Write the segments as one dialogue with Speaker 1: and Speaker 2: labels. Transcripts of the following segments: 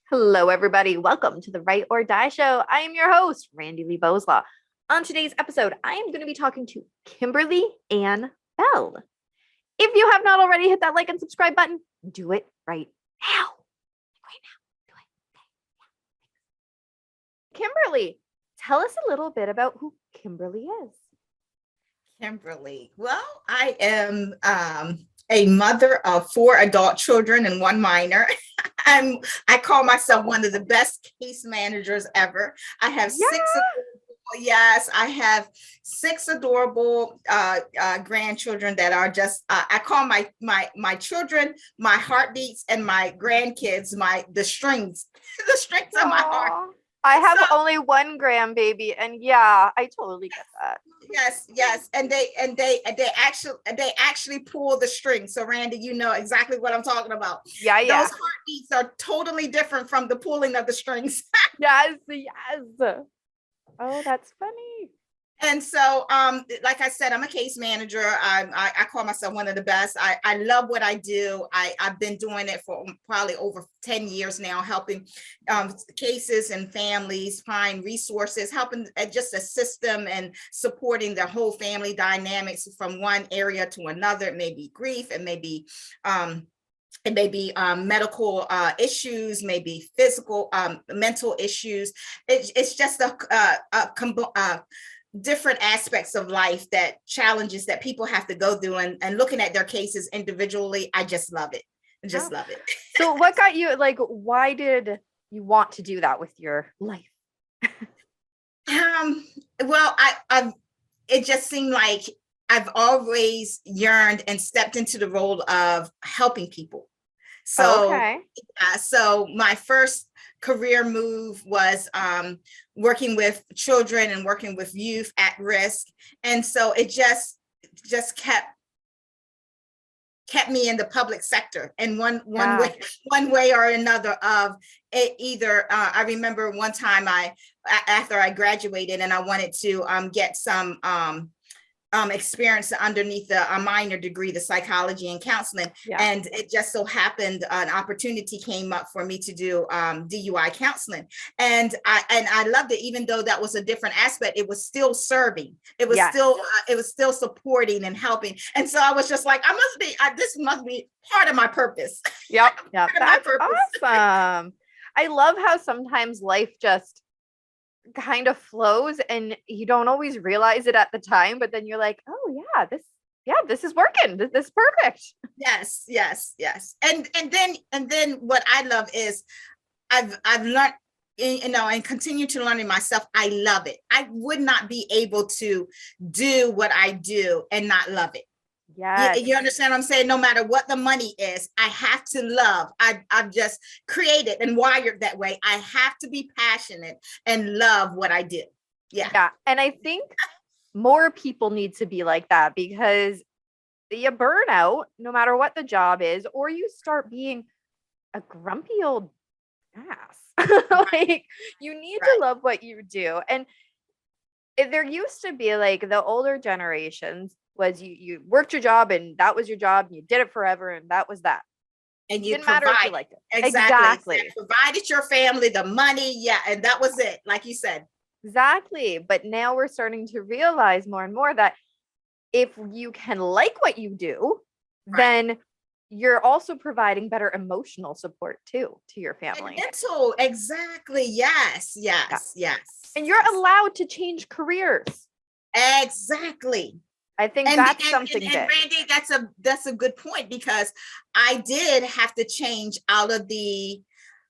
Speaker 1: Hello, everybody. Welcome to the Right or Die Show. I am your host, Randi-lee Bowslaugh. On today's episode, I am going to be talking to Kimberly Ann Bell. If you have not already hit that like and subscribe button, do it right now. Right now. Do it. Kimberly, tell us a little bit about who Kimberly is.
Speaker 2: Kimberly. Well, I am a mother of 4 adult children and 1 minor. I call myself one of the best case managers ever. I have yes, I have 6 adorable grandchildren that are just I call my children my heartbeats, and my grandkids the strings the strings of my heart.
Speaker 1: I have only 1 grandbaby, and yeah, I totally get that.
Speaker 2: Yes, and they actually pull the string. So Randy, you know exactly what I'm talking about.
Speaker 1: Yeah.
Speaker 2: Those heartbeats are totally different from the pulling of the strings.
Speaker 1: Yes. Oh, that's funny.
Speaker 2: And so, like I said, I'm a case manager. I call myself one of the best. I love what I do. I've been doing it for probably over 10 years now, helping cases and families find resources, helping just assist them and supporting their whole family dynamics from one area to another. It may be grief, it may be medical issues, maybe physical, mental issues. It's just a different aspects of life, that challenges that people have to go through, and looking at their cases individually. I just love it. Love it.
Speaker 1: So what got you, why did you want to do that with your life?
Speaker 2: Well, it just seemed like I've always yearned and stepped into the role of helping people. So,
Speaker 1: okay.
Speaker 2: So my first career move was working with children and working with youth at risk, and so it just kept me in the public sector in one way or another. Of it, either I remember one time after I graduated, and I wanted to get some experience underneath a minor degree, the psychology and counseling. And it just so happened an opportunity came up for me to do DUI counseling. And I loved it, even though that was a different aspect. It was still serving. It was still supporting and helping. And so I was just like, this must be part of my purpose.
Speaker 1: Yep. That's awesome. I love how sometimes life just kind of flows and you don't always realize it at the time, but then you're like, oh this is working. This is perfect.
Speaker 2: Yes. And then what I love is I've learned, and continue to learn it myself. I love it. I would not be able to do what I do and not love it. Yeah, you understand what I'm saying? No matter what the money is, I have to love. I've just created and wired that way. I have to be passionate and love what I do. Yeah.
Speaker 1: And I think more people need to be like that, because you burn out no matter what the job is, or you start being a grumpy old ass. You need to love what you do. And there used to be the older generations was you worked your job and that was your job and you did it forever and that was that.
Speaker 2: And you didn't matter if you liked it. Exactly. You provided your family the money. Yeah. And that was it. Like you said.
Speaker 1: Exactly. But now we're starting to realize more and more that if you can like what you do, then you're also providing better emotional support too to your family.
Speaker 2: And mental. Exactly. Yes.
Speaker 1: And you're allowed to change careers.
Speaker 2: Exactly.
Speaker 1: I think that's something
Speaker 2: big. And Randy, that's a good point, because I did have to change out of the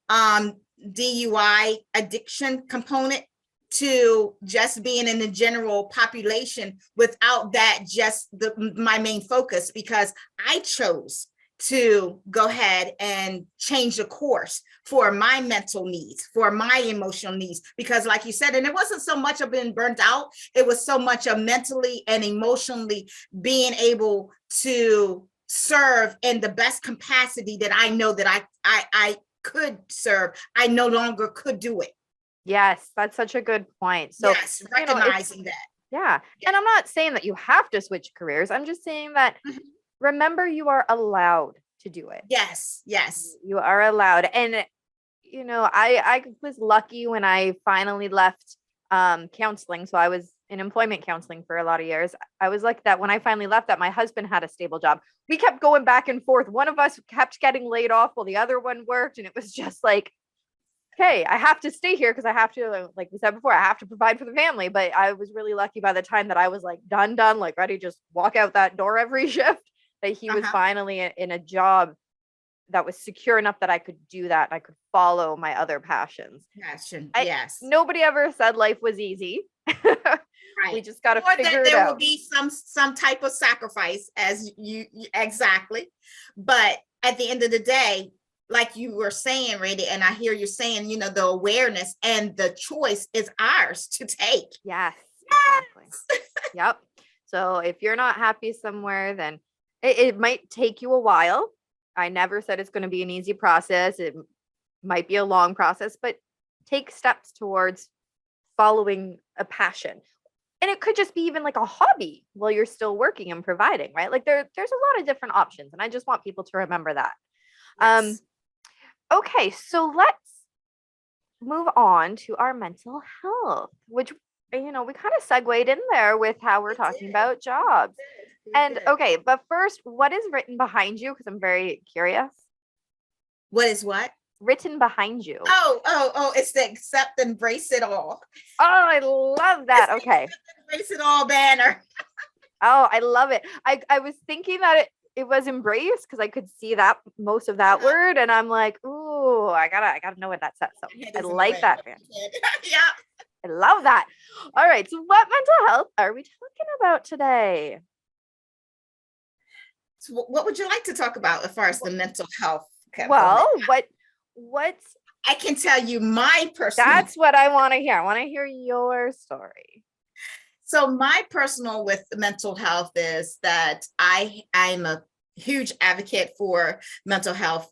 Speaker 2: DUI addiction component to just being in the general population without that just my main focus, because I chose to go ahead and change the course for my mental needs, for my emotional needs, because like you said, and it wasn't so much of being burnt out, it was so much of mentally and emotionally being able to serve in the best capacity that I know that I could serve. I no longer could do it.
Speaker 1: Yes, that's such a good point. So
Speaker 2: yes, recognizing that.
Speaker 1: Yeah. And I'm not saying that you have to switch careers. I'm just saying that remember, you are allowed to do it.
Speaker 2: Yes.
Speaker 1: You are allowed. And I was lucky when I finally left counseling. So I was in employment counseling for a lot of years. I was like that when I finally left that my husband had a stable job. We kept going back and forth. One of us kept getting laid off while the other one worked. And it was just like, okay, I have to stay here because I have to, like we said before, I have to provide for the family. But I was really lucky by the time that I was like done, like ready to just walk out that door every shift, that he was finally in a job that was secure enough that I could do that. I could follow my other passions.
Speaker 2: Yes.
Speaker 1: Nobody ever said life was easy.
Speaker 2: Right.
Speaker 1: We just got to figure
Speaker 2: that
Speaker 1: it
Speaker 2: there
Speaker 1: out.
Speaker 2: will be some type of sacrifice, as you exactly. But at the end of the day, like you were saying, Randi, and I hear you saying, the awareness and the choice is ours to take.
Speaker 1: Yes, exactly. Yep. So if you're not happy somewhere, then it might take you a while. I never said it's going to be an easy process. It might be a long process, but take steps towards following a passion. And it could just be even like a hobby while you're still working and providing, right? Like there's a lot of different options. And I just want people to remember that. Yes. Okay, so let's move on to our mental health, which, we kind of segued in there with how we're talking about jobs. And okay, but first, what is written behind you? Because I'm very curious.
Speaker 2: What is what?
Speaker 1: Written behind you.
Speaker 2: Oh, it's the accept and embrace it all.
Speaker 1: Oh, I love that. Okay.
Speaker 2: Embrace it all banner.
Speaker 1: Oh, I love it. I was thinking that it was embrace because I could see that most of that word, and I'm like, ooh, I gotta know what that says. So I like that, man.
Speaker 2: Yeah.
Speaker 1: I love that. All right. So what mental health are we talking about today?
Speaker 2: So what would you like to talk about as far as the mental health?
Speaker 1: Well, what
Speaker 2: I can tell you my personal.
Speaker 1: That's what I want to hear. I want to hear your story.
Speaker 2: So my personal with mental health is that I'm a huge advocate for mental health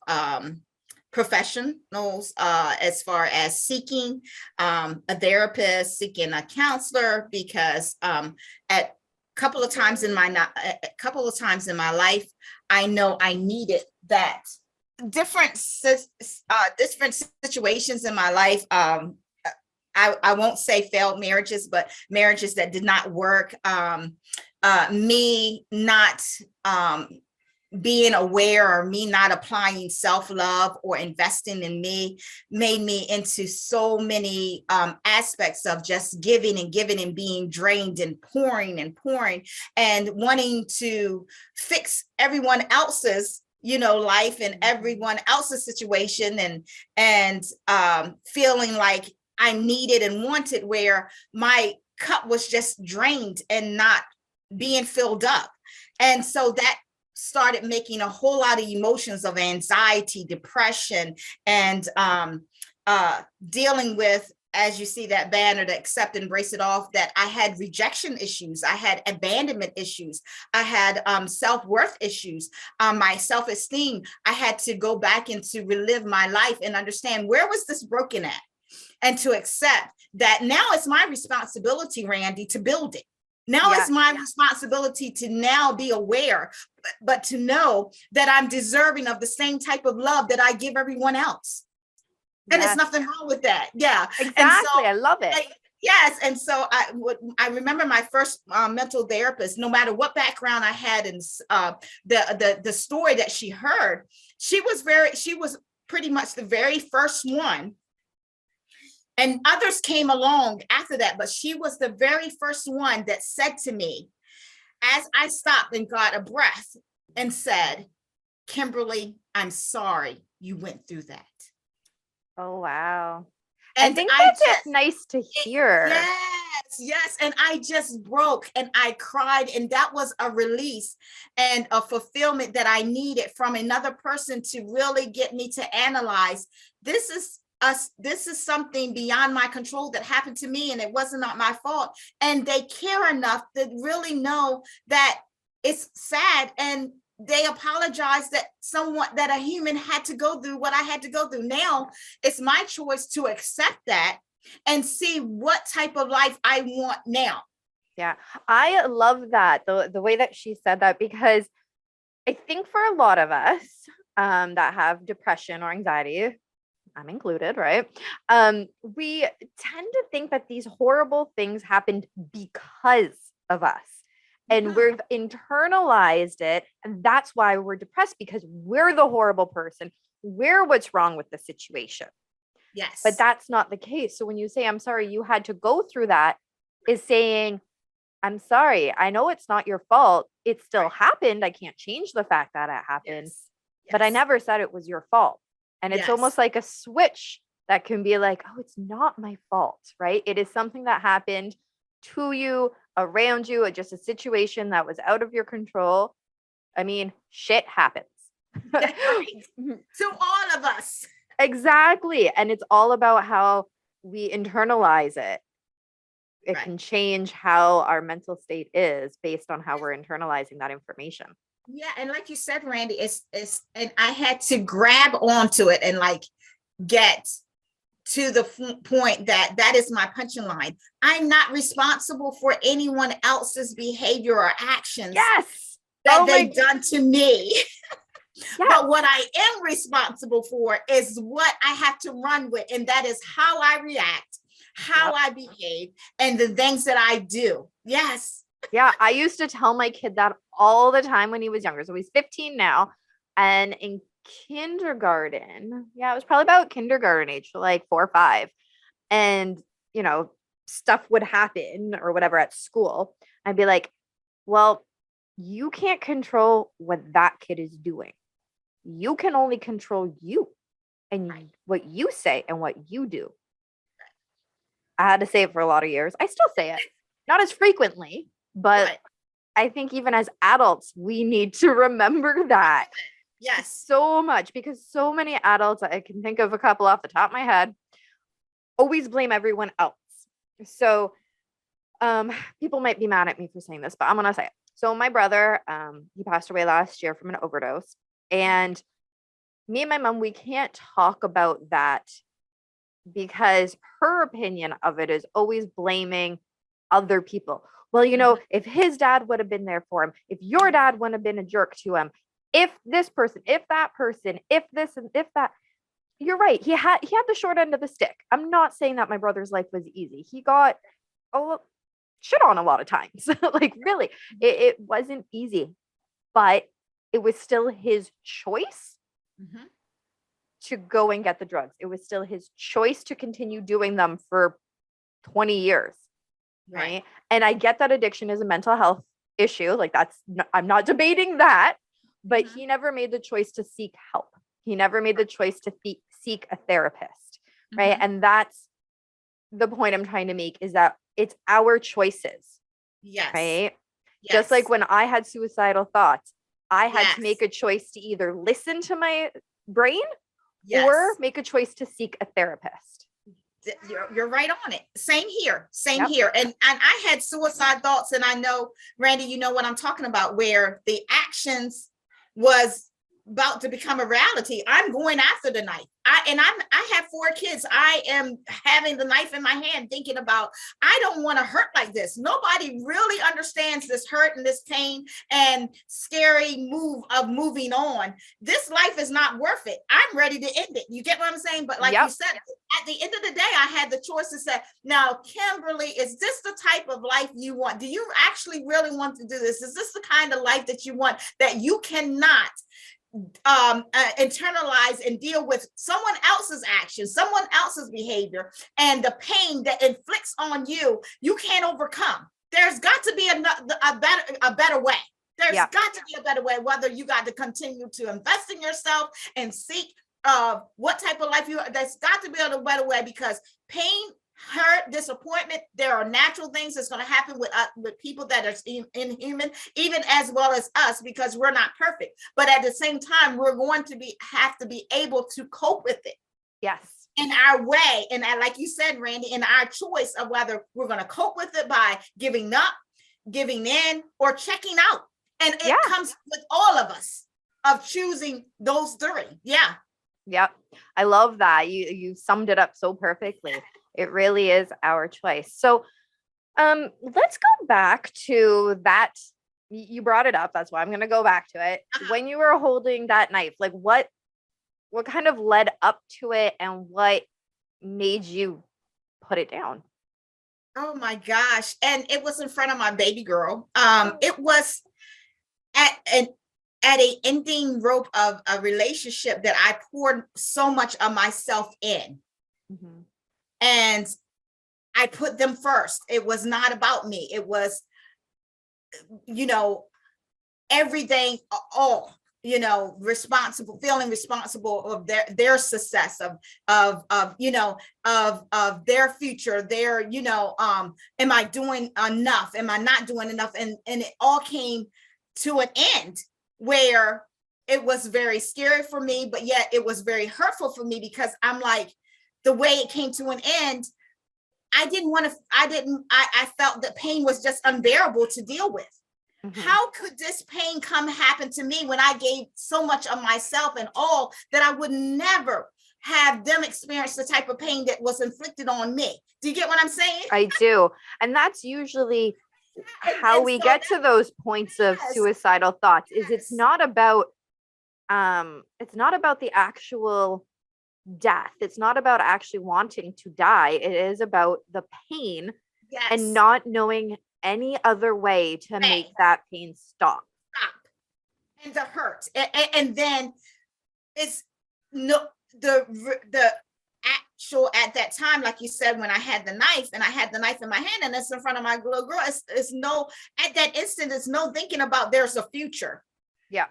Speaker 2: professionals as far as seeking a therapist, seeking a counselor, because at a couple of times in my life, I know I needed that. Different situations in my life. I won't say failed marriages, but marriages that did not work. Me not being aware, or me not applying self-love or investing in me, made me into so many aspects of just giving and giving and being drained and pouring and wanting to fix everyone else's life and everyone else's situation, and feeling like I needed and wanted, where my cup was just drained and not being filled up. And so that started making a whole lot of emotions of anxiety, depression, and dealing with, as you see that banner, to accept and embrace it all, that I had rejection issues, I had abandonment issues, I had self-worth issues, my self-esteem. I had to go back and to relive my life and understand, where was this broken at? And to accept that now it's my responsibility, Randi, to build it. Now it's my responsibility to now be aware, but to know that I'm deserving of the same type of love that I give everyone else. And there's nothing wrong with that. Yeah,
Speaker 1: exactly. And so, I love it.
Speaker 2: Yes. And so I remember my first mental therapist, no matter what background I had, and the story that she heard, she was pretty much the very first one. And others came along after that, but she was the very first one that said to me, as I stopped and got a breath, and said, Kimberley, I'm sorry you went through that.
Speaker 1: Oh, wow.
Speaker 2: And
Speaker 1: I think that's nice to hear.
Speaker 2: Yes. And I just broke and I cried, and that was a release and a fulfillment that I needed from another person to really get me to analyze, this is something beyond my control that happened to me, and it wasn't not my fault. And they care enough to really know that it's sad, and they apologize that a human had to go through what I had to go through. Now it's my choice to accept that and see what type of life I want now.
Speaker 1: Yeah, I love that, the way that she said that, because I think for a lot of us that have depression or anxiety, I'm included, right? We tend to think that these horrible things happened because of us. And we've internalized it. And that's why we're depressed, because we're the horrible person. We're what's wrong with the situation.
Speaker 2: Yes.
Speaker 1: But that's not the case. So when you say, I'm sorry, you had to go through that, is saying, I'm sorry. I know it's not your fault. It still happened. I can't change the fact that it happened, but I never said it was your fault. And it's almost like a switch that can be like, oh, it's not my fault, right? It is something that happened to you, around you, just a situation that was out of your control. I mean, shit happens.
Speaker 2: Right. To all of us.
Speaker 1: Exactly. And it's all about how we internalize it. It can change how our mental state is based on how we're internalizing that information.
Speaker 2: Yeah. And like you said, Randy, it's and I had to grab onto it and like get to the point that is my punching line. I'm not responsible for anyone else's behavior or actions that they've done to me. But what I am responsible for is what I have to run with. And that is how I react, how I behave, and the things that I do. Yes.
Speaker 1: Yeah. I used to tell my kid that all the time when he was younger. So he's 15 now. And in kindergarten, it was probably about kindergarten age, so like 4 or 5. And, you know, stuff would happen or whatever at school. I'd be like, well, you can't control what that kid is doing. You can only control you and what you say and what you do. I had to say it for a lot of years. I still say it, not as frequently, but I think even as adults, we need to remember that.
Speaker 2: Yes.
Speaker 1: So much, because so many adults, I can think of a couple off the top of my head, always blame everyone else. So people might be mad at me for saying this, but I'm going to say it. So my brother, he passed away last year from an overdose. And me and my mom, we can't talk about that because her opinion of it is always blaming other people. Well, you know, if his dad would have been there for him, if your dad wouldn't have been a jerk to him, if this person, if that person, if this and if that, you're right. He had the short end of the stick. I'm not saying that my brother's life was easy. He got shit on a lot of times. Like really, it wasn't easy, but it was still his choice to go and get the drugs. It was still his choice to continue doing them for 20 years. Right. And I get that addiction is a mental health issue. Like I'm not debating that, but he never made the choice to seek help. He never made the choice to seek a therapist. Right. And that's the point I'm trying to make, is that it's our choices.
Speaker 2: Yes.
Speaker 1: Right. Yes. Just like when I had suicidal thoughts, I had
Speaker 2: yes.
Speaker 1: to make a choice to either listen to my brain yes. or make a choice to seek a therapist.
Speaker 2: You're right on it. Same here. Same here. And I had suicide thoughts, and I know, Randy, you know what I'm talking about, where the actions was about to become a reality. I'm going after the knife. I have 4 kids. I am having the knife in my hand, thinking about, I don't want to hurt like this. Nobody really understands this hurt and this pain and scary move of moving on. This life is not worth it. I'm ready to end it. You get what I'm saying? But like you said, at the end of the day, I had the choice to say, now, Kimberly, is this the type of life you want? Do you actually really want to do this? Is this the kind of life that you want, that you cannot internalize and deal with someone else's actions, someone else's behavior, and the pain that inflicts on you, you can't overcome? There's got to be a better way. There's got to be a better way, whether you got to continue to invest in yourself and seek what type of life there's got to be a better way, because pain, hurt, disappointment, there are natural things that's going to happen with people that are inhuman, even as well as us, because we're not perfect. But at the same time, we're going to have to be able to cope with it.
Speaker 1: Yes.
Speaker 2: In our way. And like you said, Randy, in our choice of whether we're going to cope with it by giving up, giving in, or checking out. And it comes with all of us of choosing those 3. Yeah.
Speaker 1: Yep. I love that. You summed it up so perfectly. It really is our choice. So let's go back to that. You brought it up. That's why I'm going to go back to it. When you were holding that knife, like what what kind of led up to it and what made you put it down?
Speaker 2: Oh my gosh. And it was in front of my baby girl. It was at an at a ending rope of a relationship that I poured so much of myself in.
Speaker 1: Mm-hmm.
Speaker 2: And I put them first. It was not about me. It was, you know, everything, all, responsible, feeling responsible of their success, of their future, am I doing enough? Am I not doing enough? And it all came to an end where it was very scary for me, but yet it was very hurtful for me, because I'm like, the way it came to an end, I felt that pain was just unbearable to deal with. Mm-hmm. How could this pain happen to me when I gave so much of myself and all that I would never have them experience the type of pain that was inflicted on me? Do you get what I'm saying?
Speaker 1: I do. And that's usually how we get to those points of suicidal thoughts. Is it's not about the actual death. It's not about actually wanting to die. It is about the pain and not knowing any other way to make that pain stop.
Speaker 2: And the hurt. And then it's the actual, at that time, like you said, when I had the knife in my hand and it's in front of my little girl, it's no, at that instant, it's no thinking about there's a future.
Speaker 1: Yeah.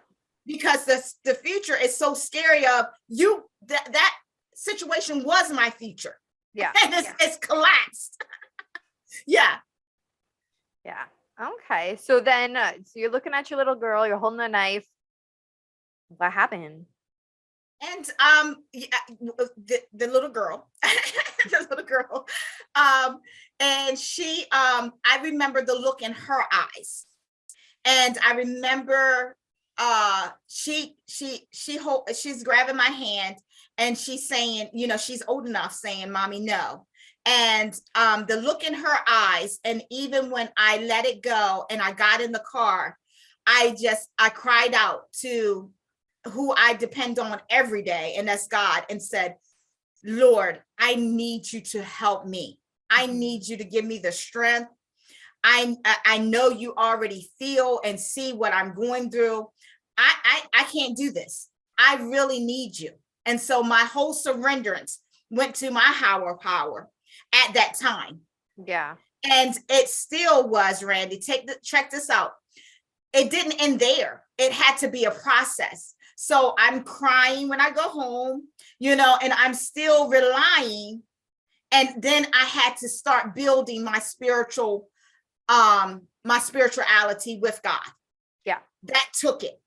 Speaker 2: Because the future is so scary of you, that situation was my future.
Speaker 1: Yeah.
Speaker 2: And it's collapsed. Yeah.
Speaker 1: Yeah. Okay. So then, so you're looking at your little girl, you're holding a knife. What happened?
Speaker 2: And the little girl, and she, I remember the look in her eyes, and I remember she's grabbing my hand and she's saying, she's old enough, saying, "Mommy, no." And the look in her eyes, and even when I let it go and I got in the car, I cried out to who I depend on every day, and that's God, and said, "Lord, I need you to help me. I need you to give me the strength. I know you already feel and see what I'm going through. I can't do this. I really need you." And so my whole surrenderance went to my higher power at that time.
Speaker 1: Yeah.
Speaker 2: And it still was, Randy, check this out. It didn't end there. It had to be a process. So I'm crying when I go home, and I'm still relying. And then I had to start building my spirituality with God.
Speaker 1: Yeah.
Speaker 2: That took it.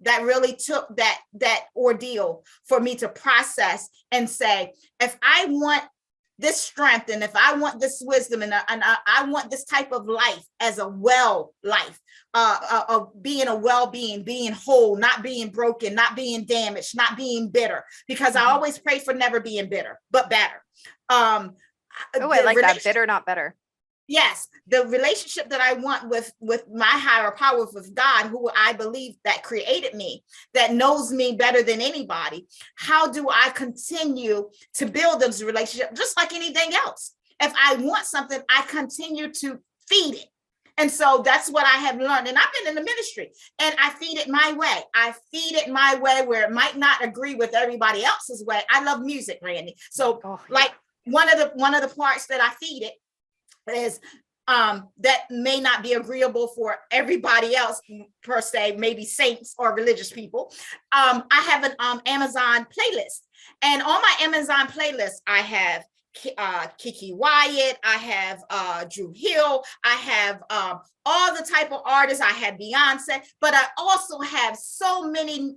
Speaker 2: That really took that ordeal for me to process and say, if I want this strength, and if I want this wisdom, and I want this type of life as a well life, of being a well-being, being whole, not being broken, not being damaged, not being bitter, because I always pray for never being bitter, but better.
Speaker 1: I like that. Bitter, not better.
Speaker 2: Yes, the relationship that I want with my higher power, with God, who I believe that created me, that knows me better than anybody. How do I continue to build this relationship? Just like anything else. If I want something, I continue to feed it. And so that's what I have learned. And I've been in the ministry, and I feed it my way. I feed it my way, where it might not agree with everybody else's way. I love music, Randy. So one of the parts that I feed it is that may not be agreeable for everybody else, per se, maybe saints or religious people. I have an Amazon playlist, and on my Amazon playlist, I have Kiki Wyatt, I have Drew Hill, I have all the type of artists. I have Beyonce, but I also have so many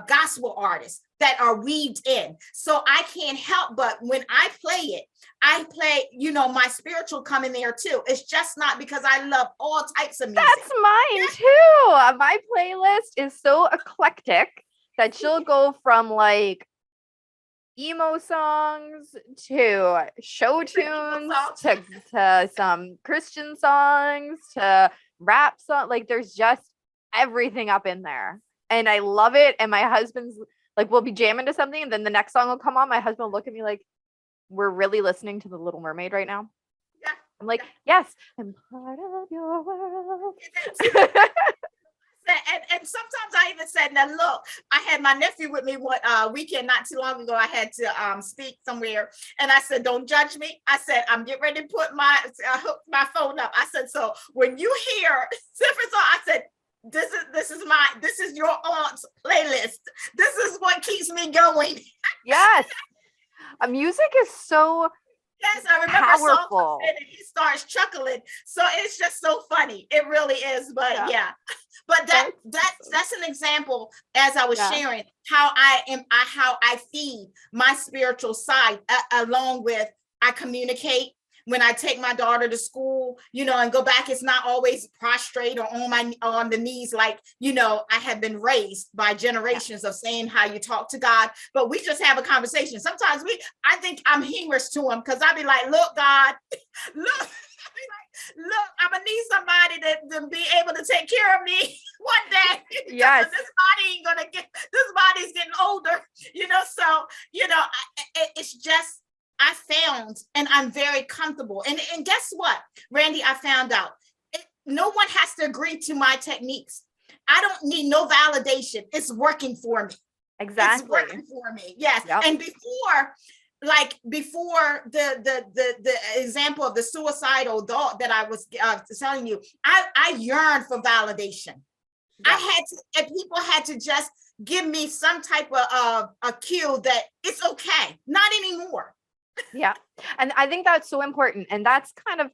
Speaker 2: gospel artists that are weaved in. So I can't help but when I play my spiritual come in there too. It's just not because I love all types of music.
Speaker 1: That's mine too. My playlist is so eclectic that she'll go from like emo songs to show tunes to some Christian songs to rap songs. Like there's just everything up in there, and I love it. And my husband's Like we'll be jamming to something and then the next song will come on. My husband will look at me like, we're really listening to The Little Mermaid right now.
Speaker 2: Yeah.
Speaker 1: I'm like, yes, I'm part of your world.
Speaker 2: And sometimes I even said, now look, I had my nephew with me one weekend not too long ago. I had to speak somewhere, and I said, don't judge me. I said, I'm getting ready to put hook my phone up. I said, so when you hear different song, I said, this is your aunt's playlist. This is what keeps me going.
Speaker 1: Yes. Music is so
Speaker 2: yes, I remember
Speaker 1: powerful.
Speaker 2: And he starts chuckling. So it's just so funny. It really is. But yeah. But that's an example, as I was sharing, how I feed my spiritual side along with I communicate. When I take my daughter to school, and go back, it's not always prostrate or on the knees like, I have been raised by generations of saying how you talk to God, but we just have a conversation. Sometimes I think I'm humorous to him because I'll be like, look, God, look, I'm gonna need somebody to be able to take care of me one day.
Speaker 1: Yes.
Speaker 2: This body's getting older, so, it's just, I found, and I'm very comfortable. And guess what, Randi, I found out no one has to agree to my techniques. I don't need no validation. It's working for me.
Speaker 1: Exactly.
Speaker 2: It's working for me. Yes.
Speaker 1: Yep.
Speaker 2: And before the example of the suicidal thought that I was telling you, I yearned for validation. Yeah. And people had to just give me some type of a cue that it's okay. Not anymore.
Speaker 1: Yeah. And I think that's so important. And that's kind of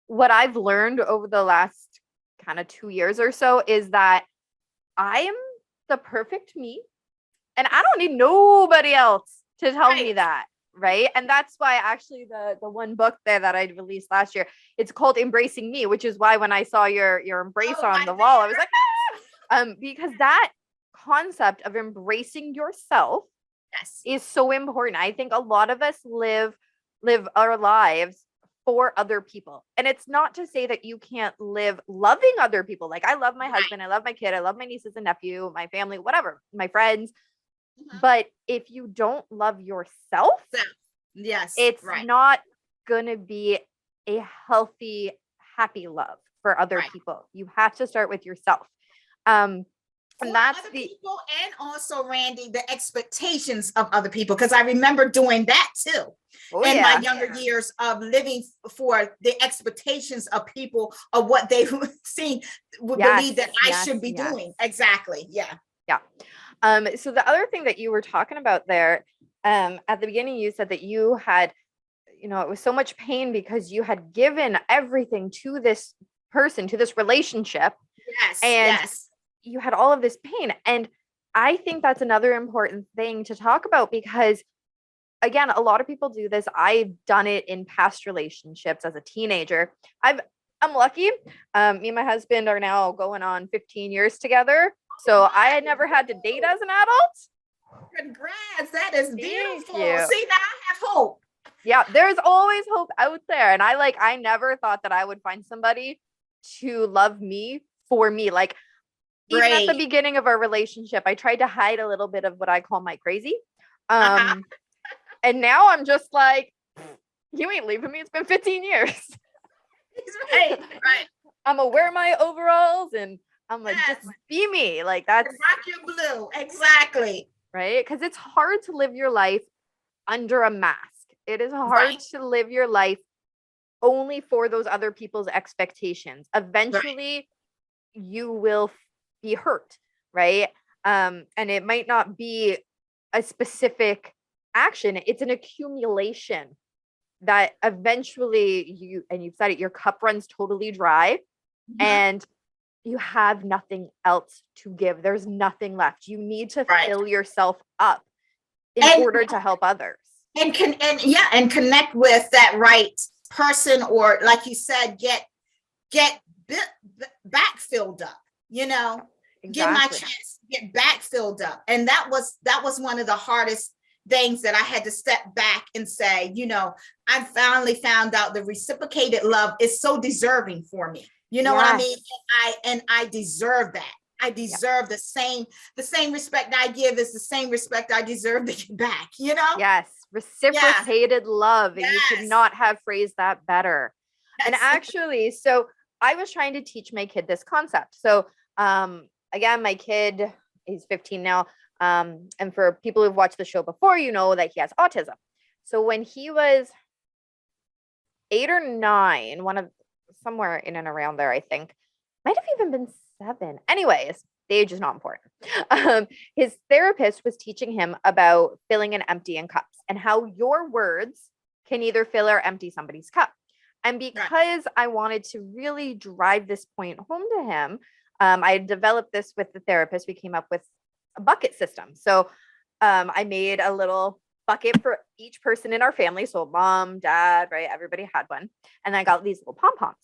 Speaker 1: what I've learned over the last kind of 2 years or so is that I am the perfect me and I don't need nobody else to tell me that. Right. And that's why actually the one book there that I released last year, it's called Embracing Me, which is why when I saw your embrace on the wall, I was like, because that concept of embracing yourself is so important. I think a lot of us live our lives for other people. And it's not to say that you can't live loving other people. Like I love my husband, I love my kid, I love my nieces and nephew, my family, whatever, my friends. Mm-hmm. But if you don't love yourself, it's not going to be a healthy, happy love for other people. You have to start with yourself. And that's
Speaker 2: other people, and also, Randi, the expectations of other people, because I remember doing that too in my younger years of living for the expectations of people of what they would believe that I should be doing. Exactly. Yeah.
Speaker 1: So the other thing that you were talking about there, at the beginning, you said that you had, it was so much pain because you had given everything to this person, to this relationship.
Speaker 2: Yes.
Speaker 1: You had all of this pain. And I think that's another important thing to talk about because, again, a lot of people do this. I've done it in past relationships as a teenager. I'm lucky. Me and my husband are now going on 15 years together. So I had never had to date as an adult.
Speaker 2: Congrats. That is beautiful. See, now I have hope.
Speaker 1: Yeah, there's always hope out there. And I never thought that I would find somebody to love me for me. Like, even at the beginning of our relationship, I tried to hide a little bit of what I call my crazy. And now I'm just like, you ain't leaving me. It's been 15 years.
Speaker 2: Right.
Speaker 1: I'm gonna wear my overalls and I'm like, just be me. Like that's
Speaker 2: rock your blue. Exactly.
Speaker 1: Right. Because it's hard to live your life under a mask. It is hard to live your life only for those other people's expectations. Eventually you will be hurt, right? And it might not be a specific action. It's an accumulation that eventually you've said it, your cup runs totally dry and you have nothing else to give. There's nothing left. You need to fill yourself up in order to help others.
Speaker 2: And connect with that right person, or like you said, get back filled up, give my chance to get back filled up. And that was one of the hardest things that I had to step back and say, I finally found out the reciprocated love is so deserving for me. You know what I mean? And I deserve that. I deserve the same respect I give is the same respect I deserve to get back, you know?
Speaker 1: Yes. Reciprocated love. And you could
Speaker 2: Yes.
Speaker 1: not have phrased that better. And
Speaker 2: Yes.
Speaker 1: actually, so I was trying to teach my kid this concept. So again, my kid is 15 now. And for people who've watched the show before, you know that he has autism. So when he was 8 or 9, somewhere in and around there, I think, might have even been 7. Anyways, the age is not important. His therapist was teaching him about filling and emptying cups and how your words can either fill or empty somebody's cup. And because I wanted to really drive this point home to him, I developed this with the therapist. We came up with a bucket system. So I made a little bucket for each person in our family. So mom, dad, right? Everybody had one. And I got these little pom-poms.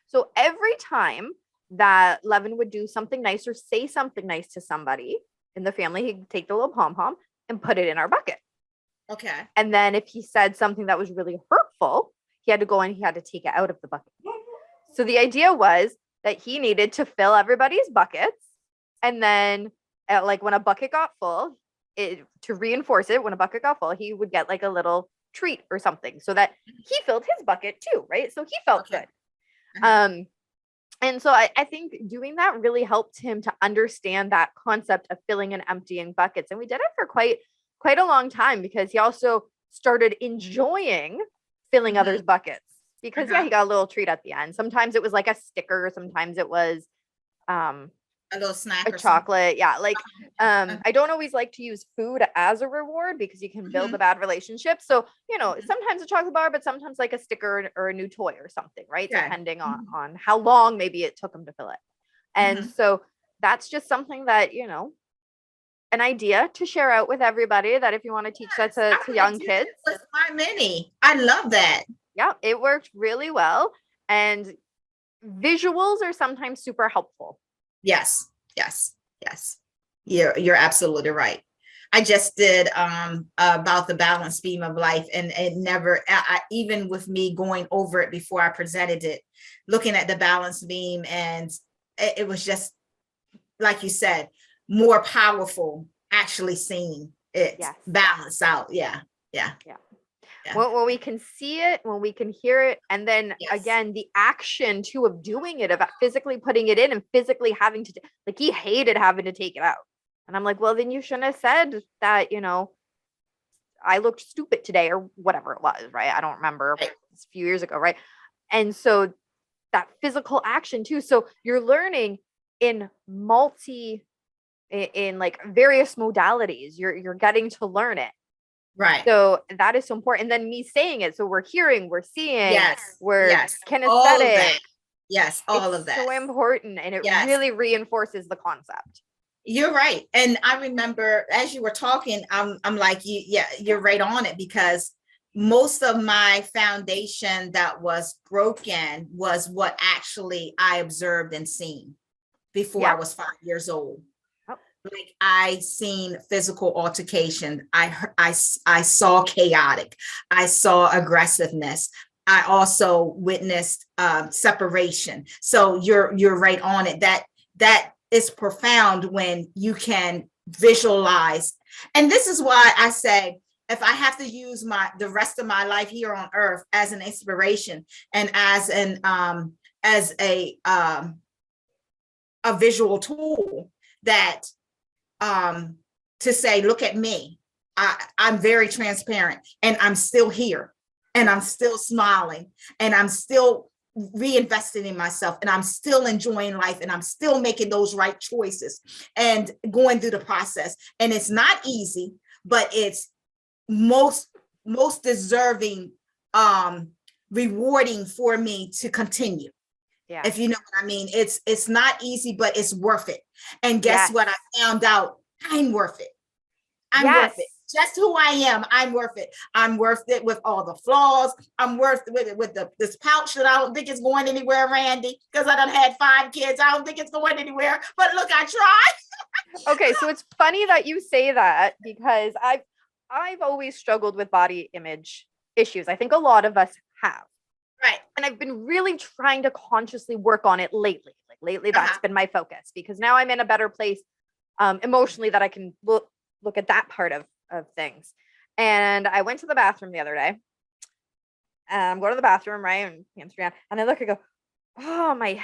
Speaker 1: So every time that Levin would do something nice or say something nice to somebody in the family, he'd take the little pom-pom and put it in our bucket.
Speaker 2: Okay.
Speaker 1: And then if he said something that was really hurtful, he had to go and he had to take it out of the bucket. So the idea was that he needed to fill everybody's buckets. And then like when a bucket got full, to reinforce it, when a bucket got full, he would get like a little treat or something so that he filled his bucket too, right? So he felt good. And so I think doing that really helped him to understand that concept of filling and emptying buckets. And we did it for quite a long time because he also started enjoying filling others' buckets because he got a little treat at the end. Sometimes it was like a sticker. Sometimes it was
Speaker 2: a little snack
Speaker 1: or chocolate. Yeah. Like, I don't always like to use food as a reward because you can build a bad relationship. So, sometimes a chocolate bar, but sometimes like a sticker or a new toy or something, right? Yeah. Depending on how long maybe it took them to fill it. And so that's just something that, an idea to share out with everybody that if you want to teach that to young kids.
Speaker 2: With my mini. I love that.
Speaker 1: Yeah, it worked really well. And visuals are sometimes super helpful.
Speaker 2: Yes. You're absolutely right. I just did about the balance beam of life, and it never, even with me going over it before I presented it, looking at the balance beam, and it was just, like you said, more powerful actually seeing it balance out. Yeah.
Speaker 1: When we can see it, when we can hear it, and then again, the action too of doing it, of physically putting it in and physically having to, like, he hated having to take it out. And I'm like, well, then you shouldn't have said that, I looked stupid today or whatever it was, right? I don't remember. It's a few years ago, right? And so that physical action too. So you're learning in like various modalities. You're getting to learn it.
Speaker 2: Right.
Speaker 1: So that is so important. And then me saying it. So we're hearing, we're seeing, we're kinesthetic.
Speaker 2: All of that. Yes, all of that.
Speaker 1: So important. And it really reinforces the concept.
Speaker 2: You're right. And I remember as you were talking, I'm like, you're right on it, because most of my foundation that was broken was what actually I observed and seen before I was 5 years old. Like, I seen physical altercation. I saw chaotic. I saw aggressiveness. I also witnessed separation. So you're right on it. That is profound when you can visualize. And this is why I say, if I have to use the rest of my life here on earth as an inspiration and as a visual tool, that to say, look at me, I'm very transparent, and I'm still here, and I'm still smiling, and I'm still reinvesting in myself, and I'm still enjoying life, and I'm still making those right choices and going through the process. And it's not easy, but it's most deserving, rewarding for me to continue. Yeah. If you know what I mean, it's not easy, but it's worth it. And guess what? I found out I'm worth it. I'm worth it. Just who I am, I'm worth it. I'm worth it with all the flaws. I'm worth it with this pouch that I don't think is going anywhere, Randy, because I done had 5 kids. I don't think it's going anywhere, but look, I tried.
Speaker 1: Okay, so it's funny that you say that, because I've always struggled with body image issues. I think a lot of us have.
Speaker 2: Right.
Speaker 1: And I've been really trying to consciously work on it lately. Like Lately, that's been my focus, because now I'm in a better place emotionally, that I can look at that part of things. And I went to the bathroom the other day. And I'm going to the bathroom, right? And hands around, and I look, I go, oh, my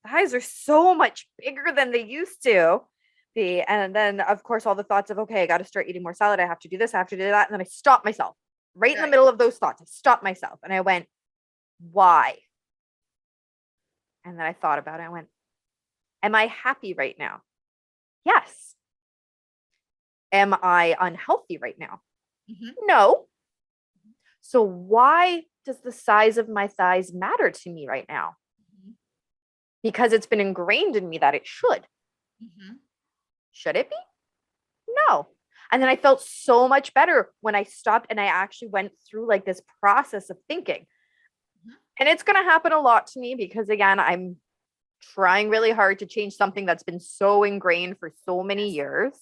Speaker 1: thighs are so much bigger than they used to be. And then, of course, all the thoughts of, okay, I got to start eating more salad. I have to do this, I have to do that. And then I stopped myself right in the middle of those thoughts. I stopped myself and I went, why? And then I thought about it. I went, am I happy right now? Yes. Am I unhealthy right now? No. So why does the size of my thighs matter to me right now? Because it's been ingrained in me that it should. Should it be? No. And then I felt so much better when I stopped and I actually went through like this process of thinking. And it's going to happen a lot to me because, again, I'm trying really hard to change something that's been so ingrained for so many years.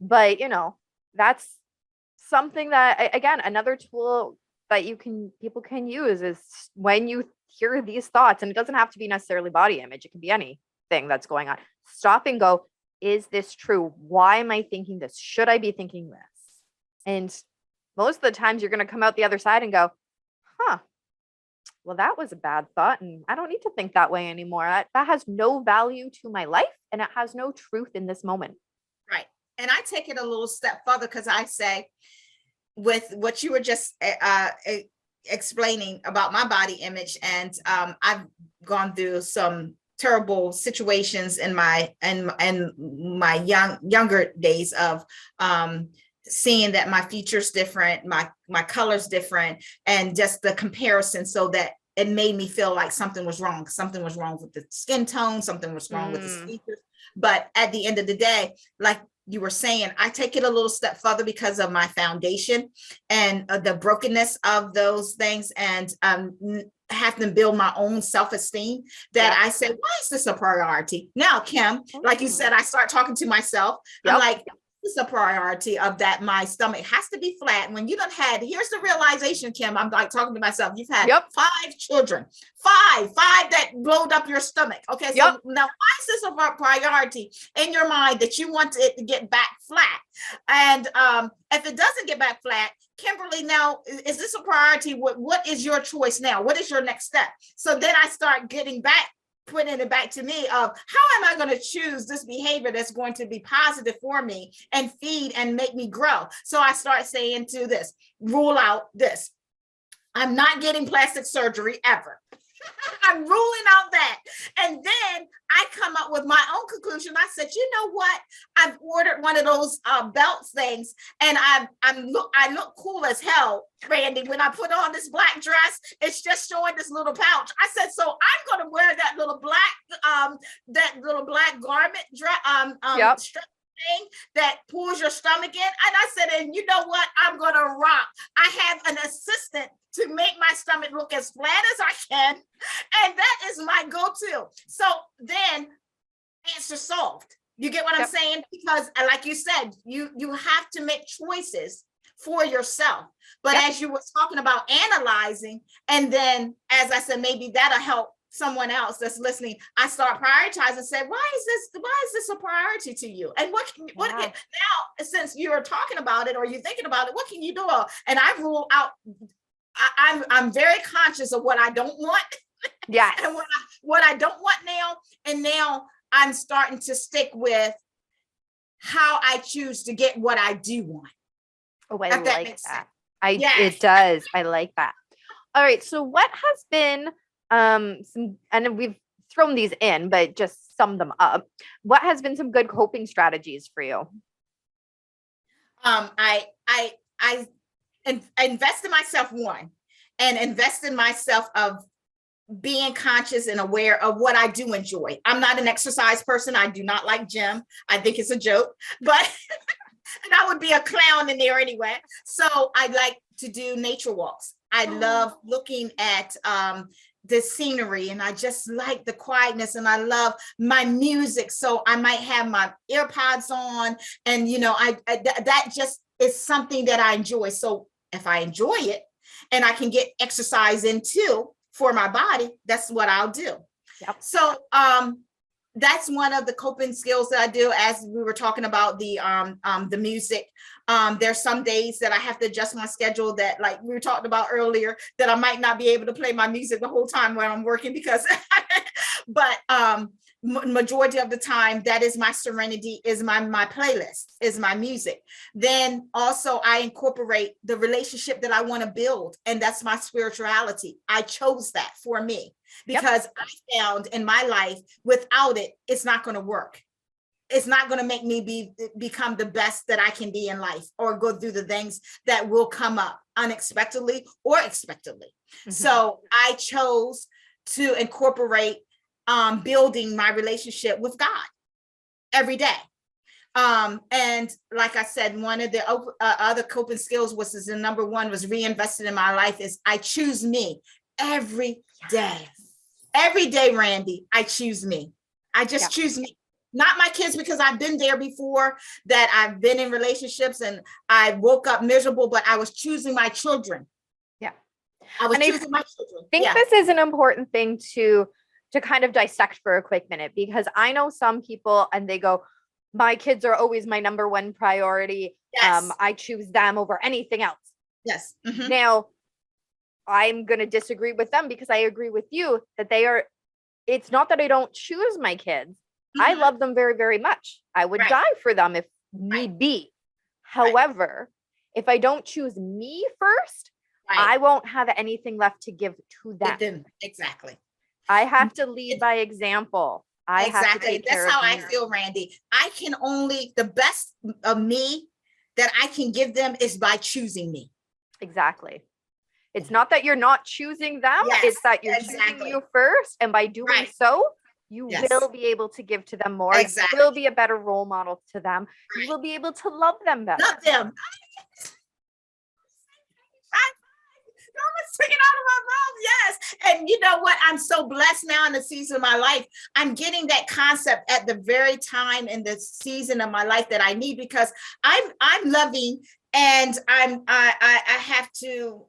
Speaker 1: But, you know, that's something that, again, another tool that people can use is when you hear these thoughts, and it doesn't have to be necessarily body image. It can be anything that's going on. Stop and go, is this true? Why am I thinking this? Should I be thinking this? And most of the times you're going to come out the other side and go, huh, well, that was a bad thought. And I don't need to think that way anymore. That has no value to my life. And it has no truth in this moment.
Speaker 2: Right. And I take it a little step further, because I say, with what you were just explaining about my body image, and I've gone through some terrible situations in my younger days of seeing that my features different, my colors different, and just the comparison, so that it made me feel like something was wrong with the skin tone, something was wrong with the features. But at the end of the day, like you were saying, I take it a little step further because of my foundation and the brokenness of those things, and have to build my own self-esteem, that I said, why is this a priority? Now, Kim, like you said, I start talking to myself. I'm like, it's a priority of that. My stomach has to be flat. When you don't had, here's the realization, Kim, I'm like talking to myself. You've had 5 children, five that blowed up your stomach. Okay. So now why is this a priority in your mind that you want it to get back flat? And if it doesn't get back flat, Kimberly, now, is this a priority? What is your choice now? What is your next step? So then I start putting it back to me of, how am I going to choose this behavior that's going to be positive for me and feed and make me grow? So I start saying to this, rule out this. I'm not getting plastic surgery ever. I'm ruling out that. And then I come up with my own conclusion. I said, you know what? I've ordered one of those belts things, and I look cool as hell, Randy. When I put on this black dress, it's just showing this little pouch. I said, so I'm going to wear that little black garment strap thing that pulls your stomach in. And I said, and you know what? I'm going to rock. I have an assistant to make my stomach look as flat as I can. And that is my go-to. So then answer solved. You get what I'm saying? Because like you said, you have to make choices for yourself. But as you were talking about analyzing, and then, as I said, maybe that'll help someone else that's listening. I start prioritizing and say, why is this a priority to you? And now, since you're talking about it or you're thinking about it, what can you do? And I rule out, I'm very conscious of what I don't want.
Speaker 1: Yes.
Speaker 2: And what I don't want now. And now I'm starting to stick with how I choose to get what I do want.
Speaker 1: Oh, I like that. It does. I like that. All right. So what has been some, and we've thrown these in, but just sum them up. What has been some good coping strategies for you?
Speaker 2: I invest in myself, one, and invest in myself of being conscious and aware of what I do enjoy. I'm not an exercise person. I do not like gym. I think it's a joke, but and I would be a clown in there anyway. So I like to do nature walks. I love looking at the scenery, and I just like the quietness, and I love my music. So I might have my AirPods on, and that just is something that I enjoy. So if I enjoy it and I can get exercise in too for my body, that's what I'll do.
Speaker 1: Yep.
Speaker 2: So that's one of the coping skills that I do. As we were talking about the music, there's some days that I have to adjust my schedule, that like we were talking about earlier, that I might not be able to play my music the whole time when I'm working, because but majority of the time, that is my serenity, is my playlist, is my music. Then also I incorporate the relationship that I want to build, and that's my spirituality. I chose that for me because I found in my life, without it, it's not going to work. It's not going to make me become the best that I can be in life, or go through the things that will come up unexpectedly or expectedly. So I chose to incorporate building my relationship with God every day. And like I said, one of the other coping skills was the number one was reinvested in my life, is I choose me every day. Every day, Randy, I choose me. I just choose me. Not my kids, because I've been there before, that I've been in relationships and I woke up miserable, but I was choosing my children. Yeah. I was choosing my children.
Speaker 1: I think this is an important thing to kind of dissect for a quick minute, because I know some people and they go, my kids are always my number one priority. Yes. I choose them over anything else. Yes. Now, I'm going to disagree with them, because I agree with you that it's not that I don't choose my kids. I love them very, very much. I would die for them if need be. However, if I don't choose me first, I won't have anything left to give to them. Exactly. I have to lead by example. I have to take care of them. That's how I feel, Randy. I can only, the best of me that I can give them is by choosing me. Exactly. It's not that you're not choosing them. It's that you're choosing you first. And by doing so, you will be able to give to them more. Exactly. You will be a better role model to them. You will be able to love them better. Love them. Sticking out of my mouth, yes. And you know what? I'm so blessed now in the season of my life. I'm getting that concept at the very time in the season of my life that I need, because I'm loving, and I have to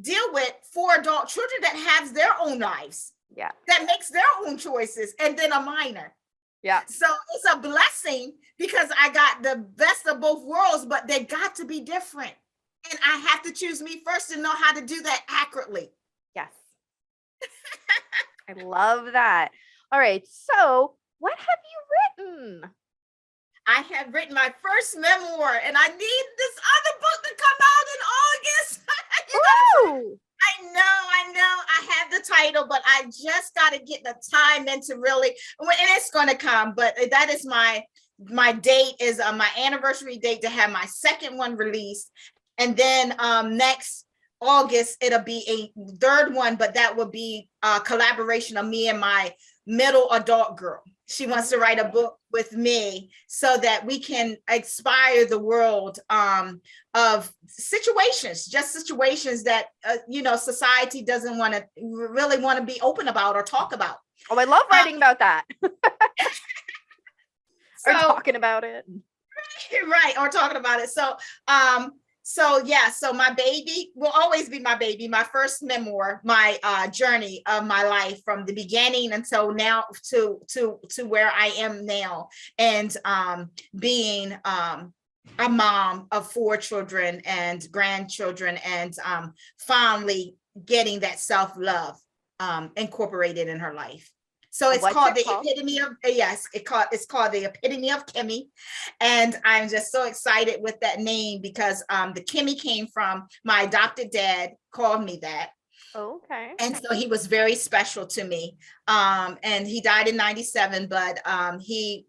Speaker 1: deal with 4 adult children that have their own lives. Yeah. That makes their own choices, and then a minor. Yeah. So it's a blessing, because I got the best of both worlds, but they got to be different. And I have to choose me first to know how to do that accurately. Yes. I love that. All right. So what have you written? I have written my first memoir, and I need this other book to come out in August. I know. I have the title, but I just got to get the time into really, and it's going to come, but that is my date is my anniversary date to have my second one released. And then next August, it'll be a third one, but that will be a collaboration of me and my middle adult girl. She wants to write a book with me so that we can inspire the world of situations that, society doesn't really want to be open about or talk about. Oh, I love writing about that. Or talking about it. Right. Or talking about it. So my baby will always be my baby, my first memoir, my journey of my life from the beginning until now to where I am now, and being a mom of 4 children and grandchildren, and finally getting that self-love incorporated in her life. So it's called the epitome of, it's called the epitome of Kimmy. And I'm just so excited with that name, because the Kimmy came from my adopted dad, called me that. Okay. And so he was very special to me. And he died in 97, but he,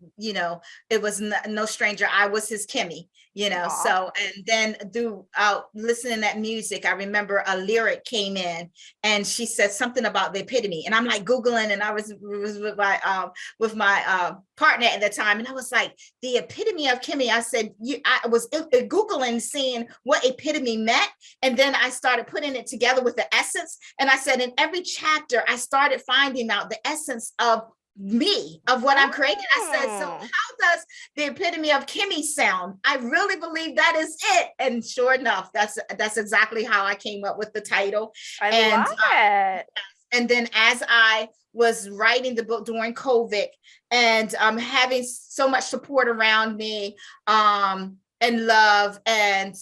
Speaker 1: it was no stranger. I was his Kimmy, Aww. So, and then throughout listening to that music, I remember a lyric came in and she said something about the epitome. And I'm like Googling, and I was with my partner at the time. And I was like, the epitome of Kimmy. I said, I was Googling, seeing what epitome meant. And then I started putting it together with the essence. And I said, in every chapter, I started finding out the essence of me, of what I'm creating. I said, so how does the epitome of Kimmy sound? I really believe that is it. And sure enough, that's exactly how I came up with the title. I love it.
Speaker 2: And then as I was writing the book during COVID and having so much support around me, and love, and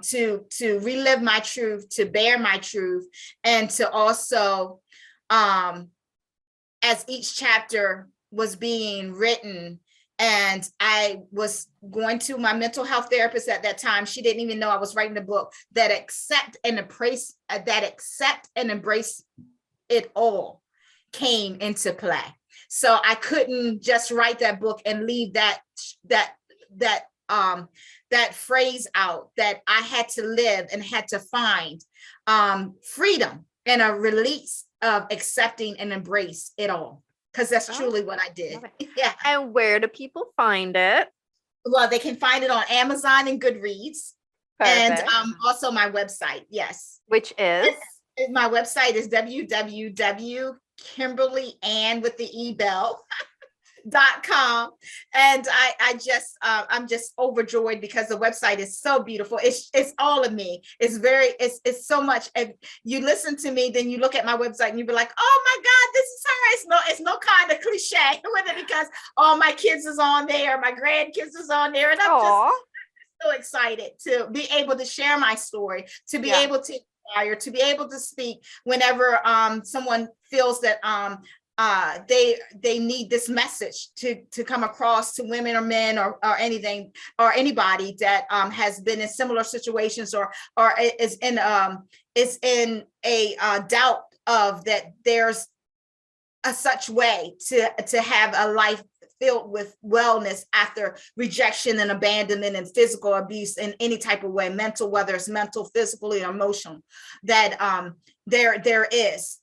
Speaker 2: to relive my truth, to bear my truth, and to also, as each chapter was being written, and I was going to my mental health therapist at that time. She didn't even know I was writing a book that accept and embrace it all came into play. So I couldn't just write that book and leave that phrase out, that I had to live and had to find freedom and a release of accepting and embrace it all. Because that's truly what I did. Yeah.
Speaker 1: And where do people find it?
Speaker 2: Well, they can find it on Amazon and Goodreads. Perfect. And also my website. Yes.
Speaker 1: Which is?
Speaker 2: My website is www.kimberleyann with the ebell.com. And I'm just overjoyed because the website is so beautiful. It's all of me. It's so much. If you listen to me, then you look at my website and you be like, oh my God, this is her. It's no kind of cliche with it, because all my kids is on there, my grandkids is on there. And I'm just so excited to be able to share my story, to be able to inspire, to be able to speak whenever someone feels that they need this message to come across to women or men or anything or anybody that has been in similar situations or is in a doubt of that there's a such way to have a life filled with wellness after rejection and abandonment and physical abuse in any type of way, mental, whether it's mental, physically, or emotional, that there is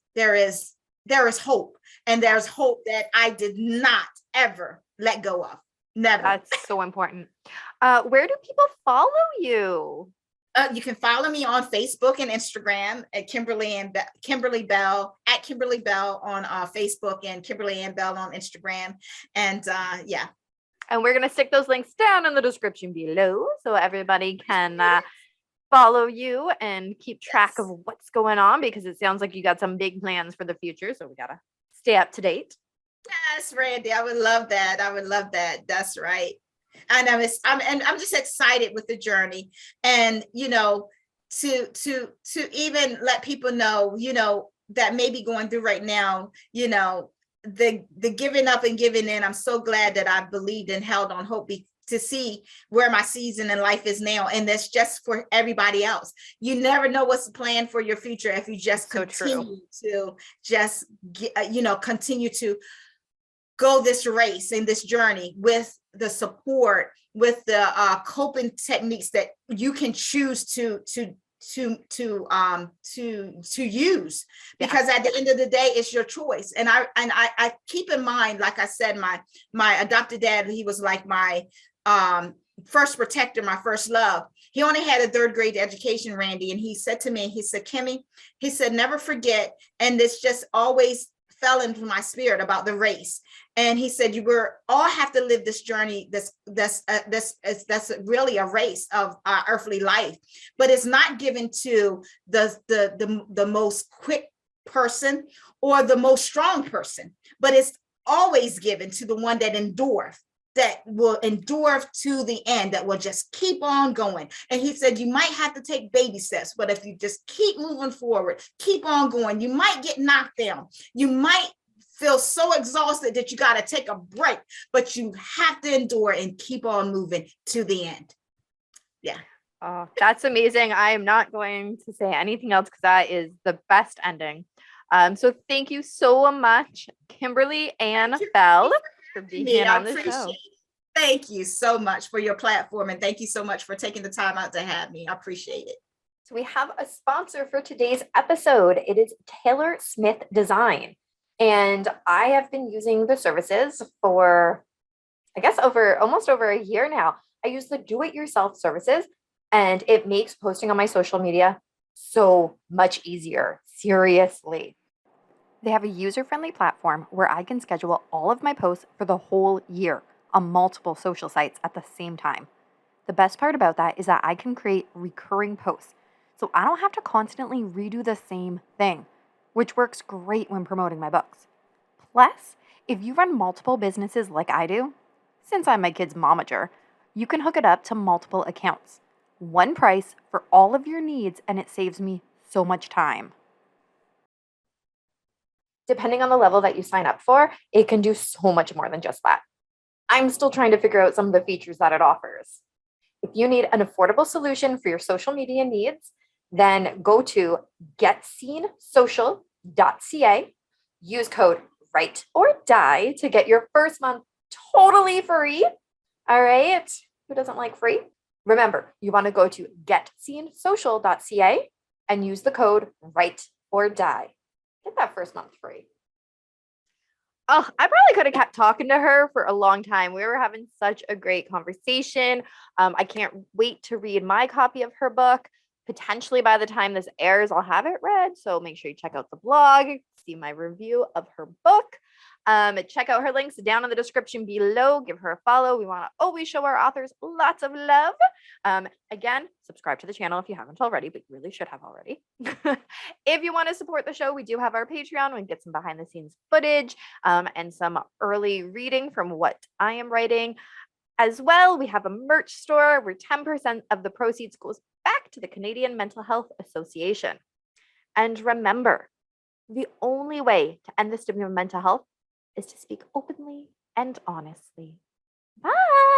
Speaker 2: hope. And there's hope that I did not ever let go of. Never.
Speaker 1: That's so important. Where do people follow you?
Speaker 2: You can follow me on Facebook and Instagram at Kimberley Bell, at Kimberley Bell on Facebook, and Kimberley Ann Bell on Instagram. And yeah.
Speaker 1: And we're going to stick those links down in the description below so everybody can follow you and keep track of what's going on, because it sounds like you got some big plans for the future. So we got to stay up to date.
Speaker 2: Yes, Randy, I would love that. That's right. And I'm just excited with the journey, and to even let people know, that may be going through right now, the giving up and giving in. I'm so glad that I believed and held on hope to see where my season in life is now, and that's just for everybody else. You never know what's the plan for your future if you just continue to just continue to go this race and this journey with the support, with the coping techniques that you can choose to use, because at the end of the day, it's your choice. And I keep in mind, like I said, my adopted dad, he was like my first protector, my first love. He only had a 3rd grade education, Randy, and he said to me, he said, Kimmy, he said, never forget, and this just always fell into my spirit about the race. And he said, you all have to live this journey. That's really a race of earthly life, but it's not given to the most quick person or the most strong person, but it's always given to the one that endures, that will endure to the end, that will just keep on going. And he said, you might have to take baby steps, but if you just keep moving forward, keep on going, you might get knocked down. You might feel so exhausted that you got to take a break, but you have to endure and keep on moving to the end. Yeah.
Speaker 1: Oh, that's amazing. I am not going to say anything else because that is the best ending. So thank you so much, Kimberley Ann Bell, for being on the show.
Speaker 2: Thank you so much for your platform, and thank you so much for taking the time out to have me. I appreciate it.
Speaker 1: So we have a sponsor for today's episode. It is Taylor Smith Design. And I have been using the services for, I guess, almost over a year now. I use the do-it-yourself services, and it makes posting on my social media so much easier. Seriously. They have a user-friendly platform where I can schedule all of my posts for the whole year on multiple social sites at the same time. The best part about that is that I can create recurring posts, so I don't have to constantly redo the same thing. which works great when promoting my books. Plus, if you run multiple businesses like I do, since I'm my kid's momager, you can hook it up to multiple accounts. One price for all of your needs, and it saves me so much time. Depending on the level that you sign up for, it can do so much more than just that. I'm still trying to figure out some of the features that it offers. If you need an affordable solution for your social media needs, then go to getseensocial.ca, use code WRITE or DIE to get your first month totally free. All right. Who doesn't like free? Remember, you want to go to getseensocial.ca and use the code WRITE or DIE. Get that first month free. Oh, I probably could have kept talking to her for a long time. We were having such a great conversation. I can't wait to read my copy of her book. Potentially by the time this airs, I'll have it read. So make sure you check out the blog, see my review of her book. Check out her links down in the description below. Give her a follow. We want to always show our authors lots of love. Again, subscribe to the channel if you haven't already, but you really should have already. If you want to support the show, we do have our Patreon. We get some behind the scenes footage and some early reading from what I am writing. As well, we have a merch store where 10% of the proceeds goes back to the Canadian Mental Health Association. And remember, the only way to end the stigma of mental health is to speak openly and honestly. Bye.